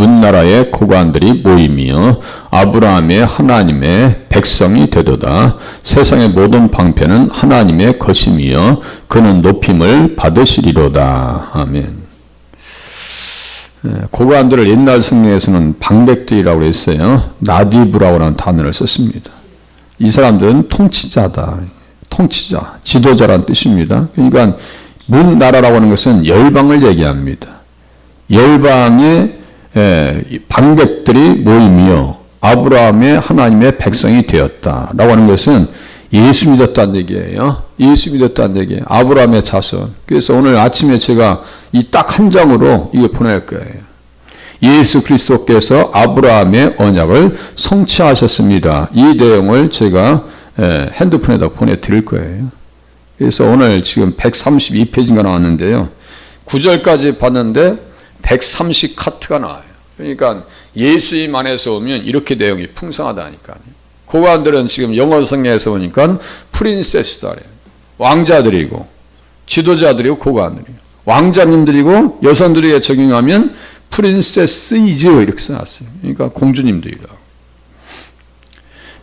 문나라의 고관들이 모임이여 아브라함의 하나님의 백성이 되도다. 세상의 모든 방패는 하나님의 것임이여 그는 높임을 받으시리로다. 아멘. 고관들을 옛날 성경에서는 방백들이라고 했어요. 나디브라고 하는 단어를 썼습니다. 이 사람들은 통치자다. 통치자, 지도자란 뜻입니다. 그러니까 문나라라고 하는 것은 열방을 얘기합니다. 열방의 방백들이 모임이요 아브라함의 하나님의 백성이 되었다라고 하는 것은 예수 믿었다는 얘기예요. 예수 믿었다는 얘기예요. 아브라함의 자손. 그래서 오늘 아침에 제가 이 딱 한 장으로 이거 보낼 거예요. 예수 그리스도께서 아브라함의 언약을 성취하셨습니다. 이 내용을 제가 핸드폰에다 보내드릴 거예요. 그래서 오늘 지금 132페이지가 나왔는데요. 9절까지 봤는데 130카트가 나와요. 그러니까 예수님 안에서 오면 이렇게 내용이 풍성하다니까요. 고관들은 지금 영어 성경에서 보니까 프린세스다. 왕자들이고 지도자들이고 고관들이고 왕자님들이고 여성들에게 적용하면 프린세스이즈 이렇게 써놨어요. 그러니까 공주님들이라고.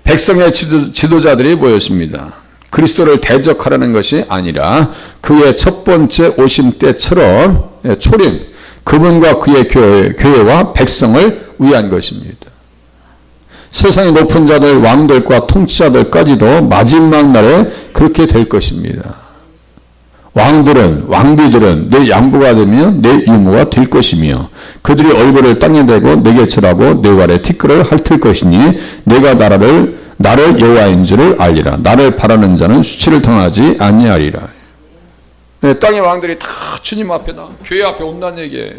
백성의 지도자들이 모였습니다. 그리스도를 대적하라는 것이 아니라 그의 첫 번째 오심 때처럼 초림, 그분과 그의 교회와 백성을 위한 것입니다. 세상의 높은 자들, 왕들과 통치자들까지도 마지막 날에 그렇게 될 것입니다. 왕들은, 왕비들은 내 양부가 되며 내 이모가 될 것이며 그들이 얼굴을 땅에 대고 내게 절하고 내 발에 티끌을 핥을 것이니 내가 나를 여호와인 줄을 알리라. 나를 바라는 자는 수치를 당하지 아니하리라. 네, 땅의 왕들이 다 주님 앞에 교회 앞에 온다는 얘기예요.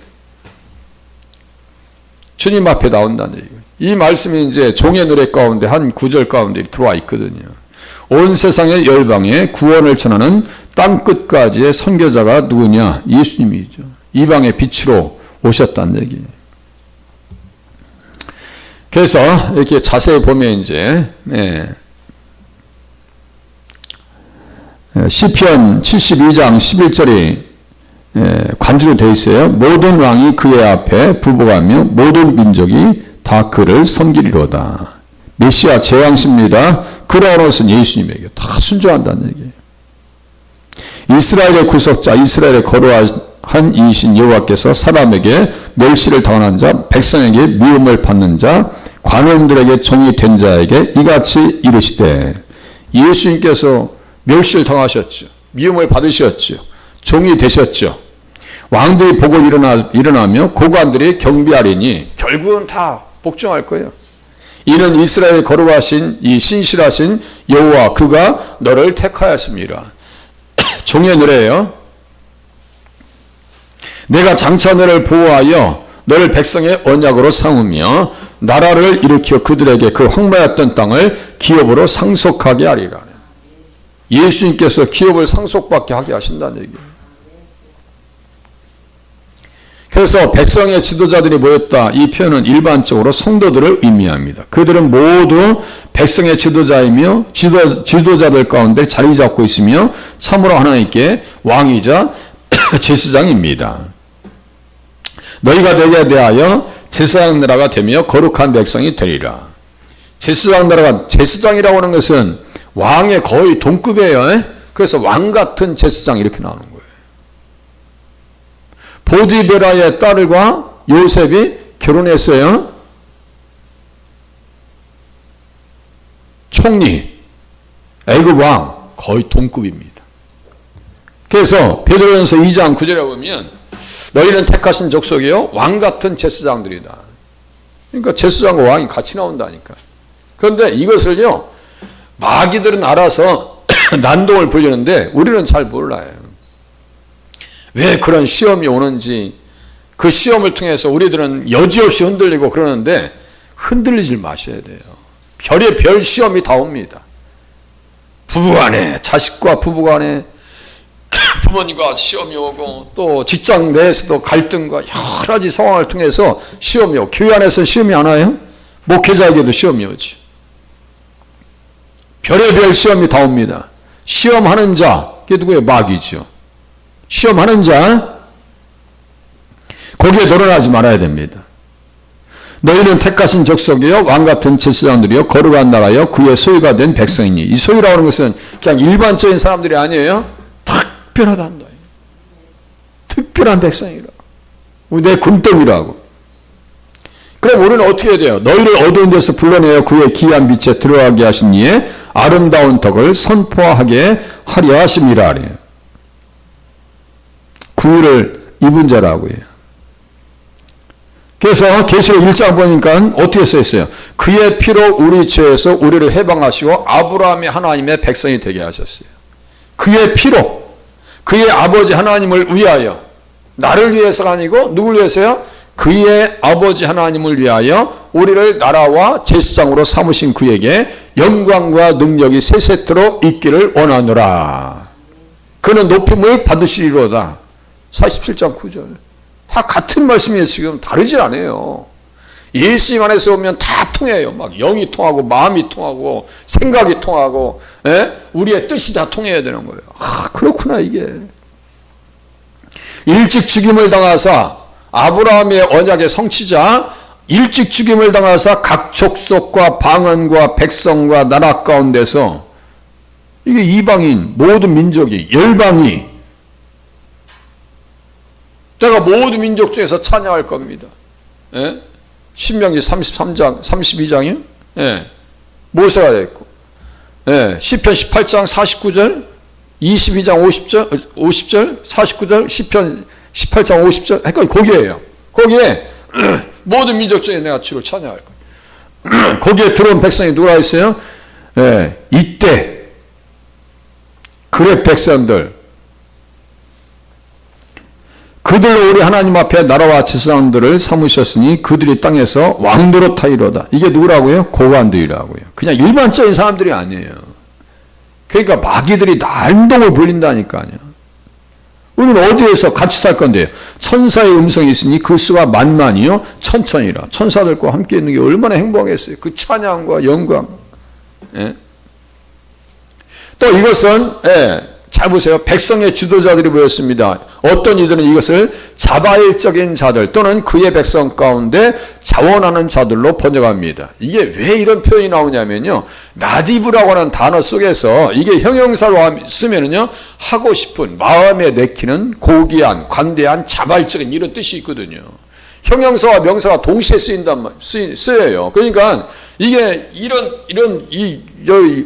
주님 앞에 나온다는 얘기예요. 이 말씀이 이제 종의 노래 가운데 한 구절 가운데 들어와 있거든요. 온 세상의 열방에 구원을 전하는 땅 끝까지의 선교자가 누구냐? 예수님이죠. 이방의 빛으로 오셨다는 얘기예요. 그래서 이렇게 자세히 보면 이제 시편 72장 11절이 관주로 되어 있어요. 모든 왕이 그의 앞에 부복하며 모든 민족이 다 그를 섬기리로다. 메시아 제왕십니다. 그러므로는 예수님에게 다 순종한다는 얘기예요. 이스라엘의 구속자, 이스라엘의 거룩한 이신 여호와께서 사람에게 멸시를 당하는 자, 백성에게 미움을 받는 자, 관원들에게 종이 된 자에게 이같이 이르시되. 예수님께서 멸시를 당하셨죠. 미움을 받으셨죠. 종이 되셨죠. 왕들이 보고 일어나며 고관들이 경비하리니 결국은 다 복종할 거예요. 이는 이스라엘의 거룩하신 이 신실하신 여호와 그가 너를 택하였습니다. 종의 노래예요. 내가 장차 너를 보호하여 너를 백성의 언약으로 삼으며 나라를 일으켜 그들에게 그 황폐했던 땅을 기업으로 상속하게 하리라. 예수님께서 기업을 상속받게 하게 하신다는 얘기예요. 그래서 백성의 지도자들이 모였다. 이 표현은 일반적으로 성도들을 의미합니다. 그들은 모두 백성의 지도자이며 지도자들 가운데 자리 잡고 있으며 참으로 하나님께 왕이자 제사장입니다. 너희가 내게 대하여 제사장 나라가 되며 거룩한 백성이 되리라. 제사장 나라가, 제사장이라고 하는 것은 왕의 거의 동급이에요. 그래서 왕 같은 제사장 이렇게 나오는 거예요. 보디베라의 딸과 요셉이 결혼했어요. 총리, 애굽 왕 거의 동급입니다. 그래서 베드로전서 2장 9절에 보면 너희는 택하신 족속이요 왕 같은 제사장들이다. 그러니까 제사장과 왕이 같이 나온다니까. 그런데 이것을요 마귀들은 알아서 난동을 부리는데 우리는 잘 몰라요. 왜 그런 시험이 오는지, 그 시험을 통해서 우리들은 여지없이 흔들리고 그러는데 흔들리지 마셔야 돼요. 별의 시험이 다 옵니다. 부부간에, 자식과 부부간에, 부모님과 시험이 오고, 또 직장 내에서도 갈등과 여러 가지 상황을 통해서 시험이 오고, 교회 안에서 시험이 안 와요? 목회자에게도 시험이 오지. 별의별 시험이 다 옵니다. 시험하는 자, 그게 누구예요? 마귀죠. 시험하는 자, 거기에 놀아나지 말아야 됩니다. 너희는 택하신 족속이요 왕같은 제사장들이요 거룩한 나라요 그의 소유가 된 백성이니. 이 소유라고 하는 것은 그냥 일반적인 사람들이 아니에요. 특별하단다. 특별한 백성이라고. 내 금덩이라고. 그럼 우리는 어떻게 해야 돼요? 너희를 어두운 데서 불러내어 그의 귀한 빛에 들어가게 하신 이에 아름다운 덕을 선포하게 하려 하심이라. 구유를 입은 자라고요. 그래서 계시록 1장 보니까 어떻게 써있어요? 그의 피로 우리 죄에서 우리를 해방하시고 아브라함의 하나님의 백성이 되게 하셨어요. 그의 피로 그의 아버지 하나님을 위하여, 나를 위해서가 아니고 누굴 위해서요? 그의 아버지 하나님을 위하여 우리를 나라와 제사장으로 삼으신 그에게 영광과 능력이 세세토록 있기를 원하노라. 그는 높임을 받으시리로다. 47장 9절. 다 같은 말씀이에요. 지금 다르질 않아요. 예수님 안에서 오면 다 통해요. 막 영이 통하고 마음이 통하고 생각이 통하고 우리의 뜻이 다 통해야 되는 거예요. 그렇구나 이게. 일찍 죽임을 당하사 아브라함의 언약의 성취자, 일찍 죽임을 당하사 각 족속과 방언과 백성과 나라 가운데서 이게 이방인 모든 민족이 열방이 내가 모든 민족 중에서 찬양할 겁니다. 예? 신명기 33장, 32장이요? 예. 모세가 됐고. 예. 시편 18장 49절, 22장 50절, 49절, 시편 18장 50절. 그러니까 거기에요. 거기에 모든 민족 중에 내가 주를 찬양할 거예요. 거기에 들어온 백성이 누가 있어요? 예. 이때 그레 백성들 그들로 우리 하나님 앞에 나라와 제사장들을 삼으셨으니 그들이 땅에서 왕노릇하이로다. 이게 누구라고요? 고관들이라고요. 그냥 일반적인 사람들이 아니에요. 그러니까 마귀들이 난동을 부린다니까요. 우리는 어디에서 같이 살 건데요? 천사의 음성이 있으니 그 수가 만만이요 천천이라. 천사들과 함께 있는 게 얼마나 행복하겠어요. 그 찬양과 영광. 예? 또 이것은 잘 보세요. 백성의 지도자들이 보였습니다. 어떤 이들은 이것을 자발적인 자들 또는 그의 백성 가운데 자원하는 자들로 번역합니다. 이게 왜 이런 표현이 나오냐면요. 나디브라고 하는 단어 속에서 이게 형용사로 쓰면은요. 하고 싶은, 마음에 내키는, 고귀한, 관대한, 자발적인 이런 뜻이 있거든요. 형용사와 명사가 동시에 쓰여요. 그러니까 이게 이런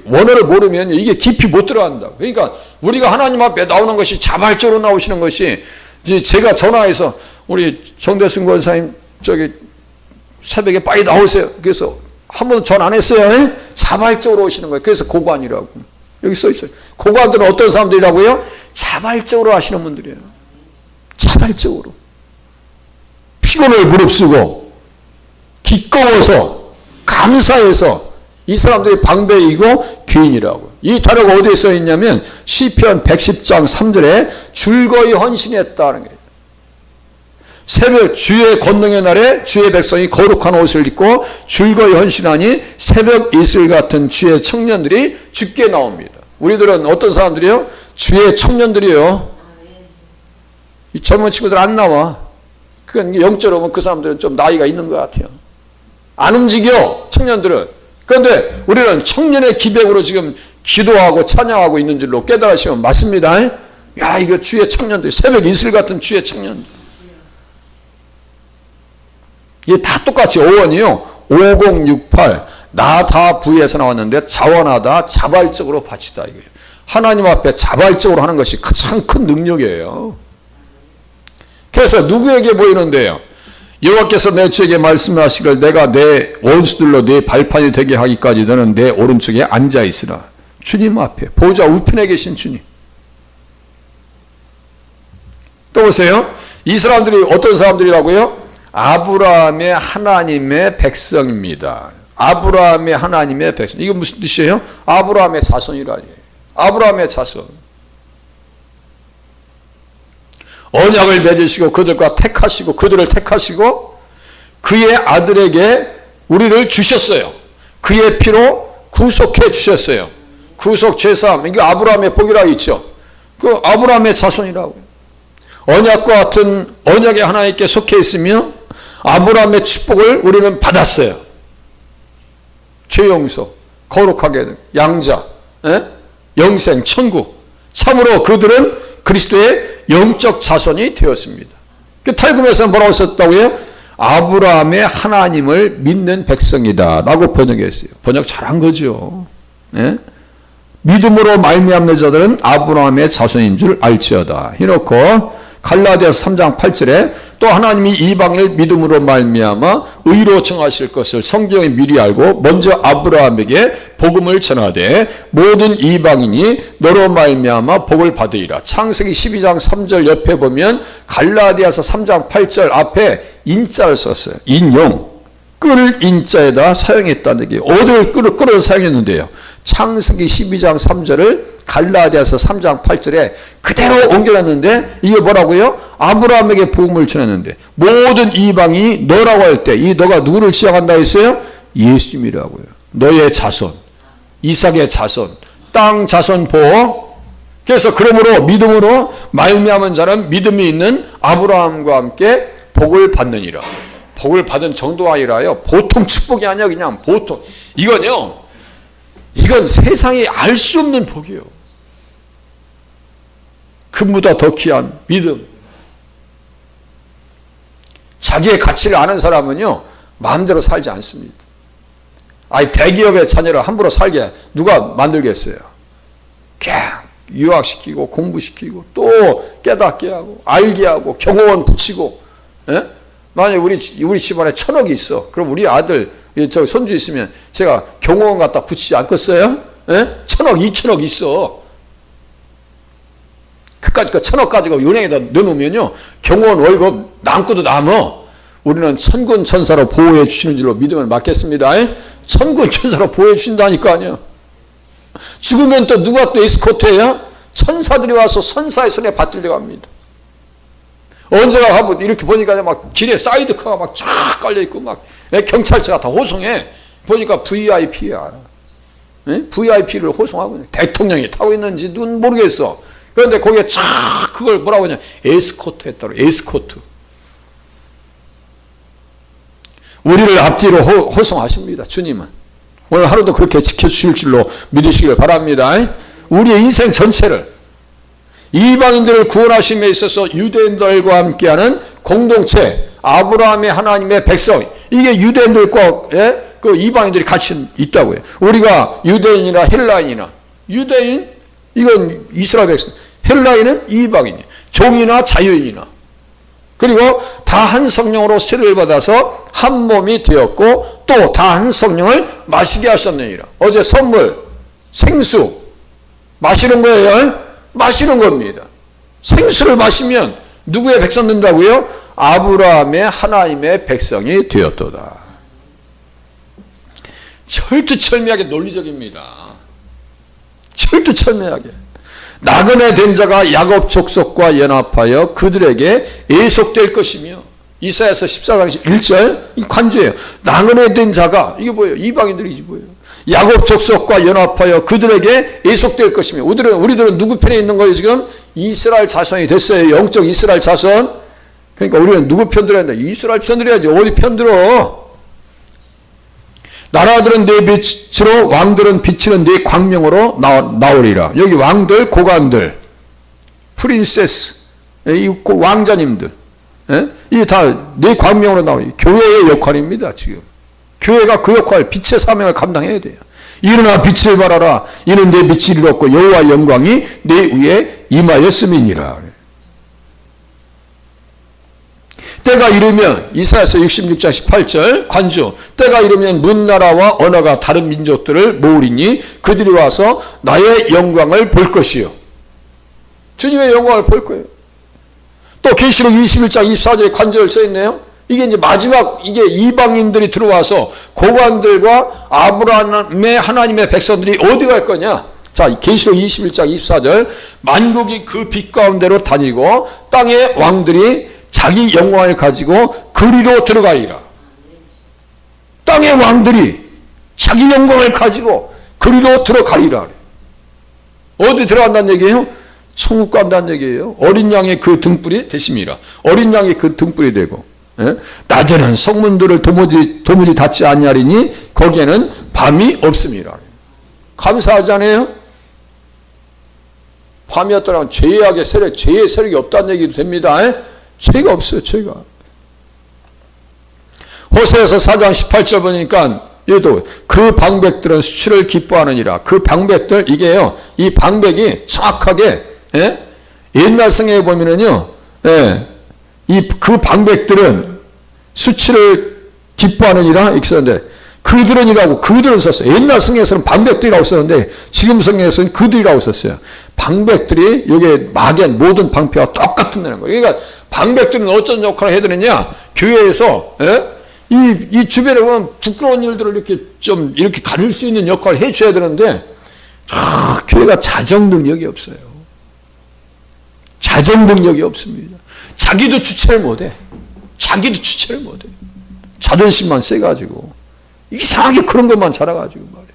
원어를 모르면 이게 깊이 못 들어간다. 그러니까 우리가 하나님 앞에 나오는 것이 자발적으로 나오시는 것이 이제 제가 전화해서 우리 정대승 권사님 저기 새벽에 빨리 나오세요. 그래서 한 번도 전화 안 했어요. 자발적으로 오시는 거예요. 그래서 고관이라고 여기 써 있어요. 고관들은 어떤 사람들이라고요? 자발적으로 하시는 분들이에요. 자발적으로. 피곤을 무릅쓰고 기꺼워서 감사해서 이 사람들이 방배이고 귀인이라고. 이 단어가 어디에 써 있냐면 시편 110장 3절에 즐거이 헌신했다는 거예요. 새벽 주의 권능의 날에 주의 백성이 거룩한 옷을 입고 즐거이 헌신하니 새벽 이슬 같은 주의 청년들이 죽게 나옵니다. 우리들은 어떤 사람들이요? 주의 청년들이요. 이 젊은 친구들 안 나와. 그건 영적으로 보면 그 사람들은 좀 나이가 있는 것 같아요. 안 움직여, 청년들은. 그런데 우리는 청년의 기백으로 지금 기도하고 찬양하고 있는 줄로 깨달으시면 맞습니다. 야, 이거 주의 청년들, 새벽 이슬 같은 주의 청년들. 이게 다 똑같이 어원이요. 5068, 나다부에서 나왔는데 자원하다, 자발적으로 바치다. 이거예요. 하나님 앞에 자발적으로 하는 것이 가장 큰 능력이에요. 그래서 누구에게 보이는데요? 여호와께서 내 주에게 말씀하시기를 내가 내 원수들로 내 발판이 되게 하기까지 너는 내 오른쪽에 앉아있으라. 주님 앞에 보좌 우편에 계신 주님. 또 보세요. 이 사람들이 어떤 사람들이라고요? 아브라함의 하나님의 백성입니다. 아브라함의 하나님의 백성. 이게 무슨 뜻이에요? 아브라함의 자손이라니. 아브라함의 자손. 언약을 맺으시고 그들과 택하시고 그들을 택하시고 그의 아들에게 우리를 주셨어요. 그의 피로 구속해 주셨어요. 구속 제사함. 이게 아브라함의 복이라고 있죠. 그 아브라함의 자손이라고요. 언약과 같은 언약의 하나님께 속해 있으며 아브라함의 축복을 우리는 받았어요. 죄 용서, 거룩하게 되는 양자, 영생, 천국. 참으로 그들은 그리스도의 영적 자손이 되었습니다. 탈금에서는 뭐라고 썼다고요? 아브라함의 하나님을 믿는 백성이다 라고 번역했어요. 번역 잘한 거죠. 믿음으로 말미암는 자들은 아브라함의 자손인 줄 알지어다. 해놓고 갈라디아서 3장 8절에 또 하나님이 이방인을 믿음으로 말미암아 의로 정하실 것을 성경이 미리 알고 먼저 아브라함에게 복음을 전하되 모든 이방인이 너로 말미암아 복을 받으리라. 창세기 12장 3절 옆에 보면 갈라디아서 3장 8절 앞에 인자를 썼어요. 인용. 끌 인자에다 사용했다는 얘기예요. 어디를 끌어 사용했는데요. 창세기 12장 3절을 갈라디아서 3장 8절에 그대로 옮겨놨는데 이게 뭐라고요? 아브라함에게 복음을 전했는데 모든 이방이 너라고 할 때 이 너가 누구를 지향한다 했어요? 예수님이라고요. 너의 자손, 이삭의 자손, 땅 자손 보호. 그래서 그러므로 믿음으로 말미암은 자는 믿음이 있는 아브라함과 함께 복을 받느니라. 복을 받은 정도가 아니라요. 보통 축복이 아니야. 그냥 보통. 이건 세상이 알 수 없는 복이에요. 금보다 더 귀한 믿음. 자기의 가치를 아는 사람은요, 마음대로 살지 않습니다. 아니, 대기업의 자녀를 함부로 살게 누가 만들겠어요? 그냥 유학시키고, 공부시키고, 또 깨닫게 하고, 알게 하고, 경호원 붙이고, 만약에 우리 집안에 1,000억이 있어. 그럼 우리 아들, 저 손주 있으면 제가 경호원 갖다 붙이지 않겠어요? 1,000억, 2,000억 있어. 그까지 그 1,000억 가지고 은행에다 넣어놓으면요, 경호원 월급 남고도 남어. 우리는 천군 천사로 보호해 주시는 줄로 믿음을 맡겠습니다. 천군 천사로 보호해 주신다니까 아니야. 죽으면 또 누가 또 에스코트해요? 천사들이 와서 선사의 손에 받들려 갑니다. 언제가 가면 이렇게 보니까 막 길에 사이드카가 막 쫙 깔려있고 막 경찰차가 다 호송해. 보니까 VIP야. VIP를 호송하고 있는 대통령이 타고 있는지는 모르겠어. 그런데 거기에 쫙 그걸 뭐라고 하냐. 에스코트 했다고. 에스코트. 우리를 앞뒤로 호송하십니다. 주님은. 오늘 하루도 그렇게 지켜주실 줄로 믿으시길 바랍니다. 우리의 인생 전체를 이방인들을 구원하심에 있어서 유대인들과 함께하는 공동체, 아브라함의 하나님의 백성, 이게 유대인들과 그 이방인들이 같이 있다고요. 우리가 유대인이나 헬라인이나, 유대인 이건 이스라엘 백성, 헬라인은 이방인이에요. 종이나 자유인이나. 그리고 다 한 성령으로 세례를 받아서 한 몸이 되었고 또 다 한 성령을 마시게 하셨느니라. 어제 선물, 생수 마시는 거예요. 마시는 겁니다. 생수를 마시면 누구의 백성 된다고요? 아브라함의 하나님의 백성이 되었도다. 철두철미하게 논리적입니다. 철두철미하게. 나그네 된 자가 야곱 족속과 연합하여 그들에게 애속될 것이며, 이사야서 14장 1절 관조예요. 나그네 된 자가, 이게 뭐예요? 이방인들이지 뭐예요? 야곱 족속과 연합하여 그들에게 애속될 것이며, 우리들은 누구 편에 있는 거예요? 지금 이스라엘 자손이 됐어요. 영적 이스라엘 자손. 그러니까 우리는 누구 편 들어야 된다? 이스라엘 편 들어야지. 어디 편 들어? 나라들은 내 빛으로, 왕들은 비치는 내 광명으로 나오리라. 여기 왕들, 고관들, 프린세스, 이 왕자님들, 이게 다 내 광명으로 나오니 교회의 역할입니다. 지금 교회가 그 역할, 빛의 사명을 감당해야 돼요. 일어나 빛을 발하라. 이는 내 빛이 이르렀고 여호와의 영광이 내 위에 임하였음이니라. 때가 이르면, 이사야서 66장 18절 관조, 때가 이르면 문나라와 언어가 다른 민족들을 모으리니 그들이 와서 나의 영광을 볼 것이요. 주님의 영광을 볼 거예요. 또 계시록 21장 24절에 관절을 써있네요. 이게 이제 마지막, 이게 이방인들이 들어와서 고관들과 아브라함의 하나님의 백성들이 어디 갈 거냐? 자, 계시록 21장 24절, 만국이 그 빛 가운데로 다니고 땅의 왕들이 자기 영광을 가지고 그리로 들어가리라. 땅의 왕들이 자기 영광을 가지고 그리로 들어가리라. 어디 들어간다는 얘기예요? 천국 간다는 얘기예요. 어린 양의 그 등불이 되심이라. 어린 양이 그 등불이 되고, 예? 낮에는 성문들을 도무지 닫지 아니하리니 거기에는 밤이 없음이라. 감사하지 않아요? 밤이었더라면 죄의 세력이 없다는 얘기도 됩니다. 예? 죄가 없어요, 죄가. 호세아서 4장 18절 보니까 얘도 그 방백들은 수치를 기뻐하느니라. 그 방백들, 이게요, 이 방백이 정확하게, 예? 옛날 성경에 보면은요, 예, 그 방백들은 수치를 기뻐하느니라 이렇게 썼는데, 그들은 썼어요. 옛날 성경에서는 방백들이라고 썼는데 지금 성경에서는 그들이라고 썼어요. 방백들이 여기에 막연 모든 방패와 똑같은 거예요. 그러니까 방백들은 어떤 역할을 해야 되느냐? 교회에서, 예? 이 주변에 보면 부끄러운 일들을 이렇게 가릴 수 있는 역할을 해줘야 되는데, 교회가 자정 능력이 없어요. 자정 능력이 없습니다. 자기도 주체를 못해. 자존심만 세가지고. 이상하게 그런 것만 자라가지고 말이에요.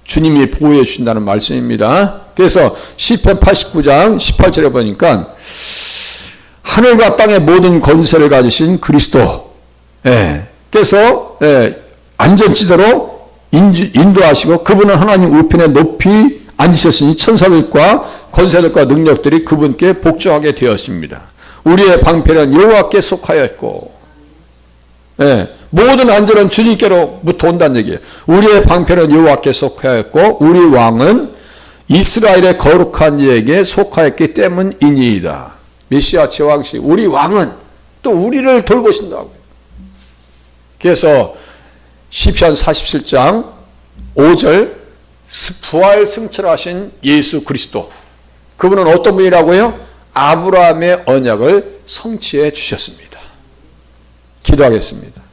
주님이 보호해 주신다는 말씀입니다. 그래서 시편 89장 18절에 보니까 하늘과 땅의 모든 권세를 가지신 그리스도, 예. 그래서, 예. 안전지대로 인도하시고 그분은 하나님 우편에 높이 앉으셨으니 천사들과 권세들과 능력들이 그분께 복종하게 되었습니다. 우리의 방패는 여호와께 속하였고, 예. 모든 안전은 주님께로부터 온다는 얘기예요. 우리의 방패는 여호와께 속하였고 우리 왕은 이스라엘의 거룩한 이에게 속하였기 때문이니이다. 메시아 제왕시 우리 왕은 또 우리를 돌보신다고요. 그래서 시편 47장 5절 부활 승천하신 예수 그리스도, 그분은 어떤 분이라고요? 아브라함의 언약을 성취해 주셨습니다. 기도하겠습니다.